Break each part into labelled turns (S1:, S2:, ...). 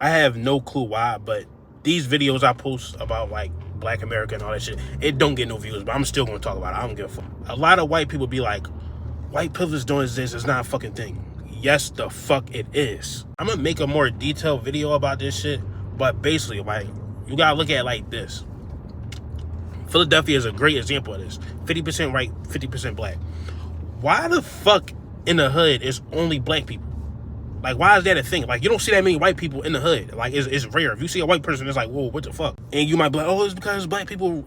S1: I have no clue why, but these videos I post about like Black America and all that shit, it don't get no views, but I'm still gonna talk about it. I don't give a fuck. A lot of white people be like, white privilege doing this is not a fucking thing. Yes, the fuck it is. I'm gonna make a more detailed video about this shit, but basically, like, you gotta look at it like this. Philadelphia is a great example of this. 50% white, 50% black. Why the fuck in the hood is only black people? Like, why is that a thing? Like, you don't see that many white people in the hood. Like, it's rare. If you see a white person, it's like, whoa, what the fuck? And you might be like, oh, it's because black people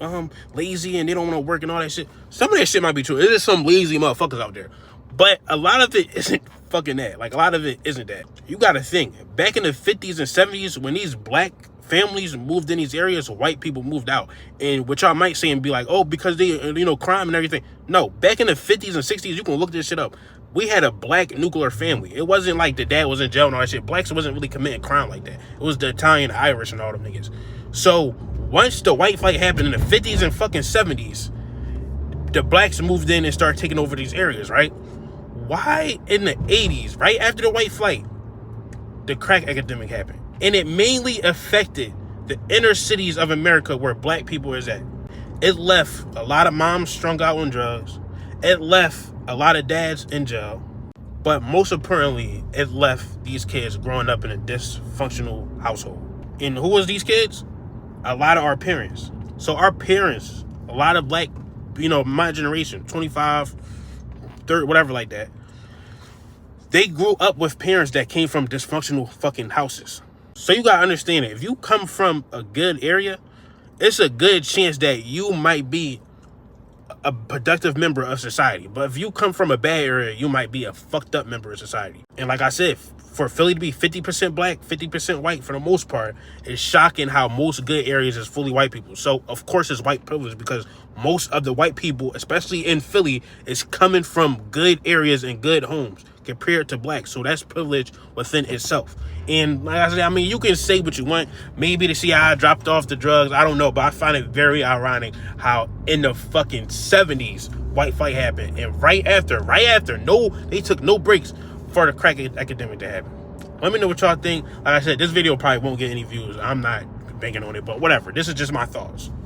S1: lazy and they don't want to work and all that shit. Some of that shit might be true. There's some lazy motherfuckers out there. But a lot of it isn't fucking that. Like, a lot of it isn't that. You got to think. Back in the 50s and 70s, when these black families moved in these areas, white people moved out. And what y'all might say and be like, oh, because they, crime and everything. No, back in the 50s and 60s, you can look this shit up. We had a black nuclear family. It wasn't like the dad was in jail and all that shit. Blacks wasn't really committing crime like that. It was the Italian, the Irish, and all them niggas. So once the white flight happened in the 50s and fucking 70s, the blacks moved in and started taking over these areas, right? Why in the 80s, right after the white flight, the crack epidemic happened? And it mainly affected the inner cities of America where black people is at. It left a lot of moms strung out on drugs. It left a lot of dads in jail. But most importantly, it left these kids growing up in a dysfunctional household. And who was these kids? A lot of our parents. So our parents, a lot of black, my generation, 25, 30, whatever like that, they grew up with parents that came from dysfunctional fucking houses. So you gotta understand it. If you come from a good area, it's a good chance that you might be a productive member of society. But if you come from a bad area, you might be a fucked up member of society. And like I said, for Philly to be 50% black, 50% white for the most part, it's shocking how most good areas is fully white people. So of course it's white privilege, because most of the white people, especially in Philly, is coming from good areas and good homes compared to black. So that's privilege within itself. And like I said, you can say what you want. Maybe the CIA dropped off the drugs. I don't know. But I find it very ironic how in the fucking 70s, white flight happened. And right after, they took no breaks for the crack epidemic to happen. Let me know what y'all think. Like I said, this video probably won't get any views. I'm not banking on it, but whatever. This is just my thoughts.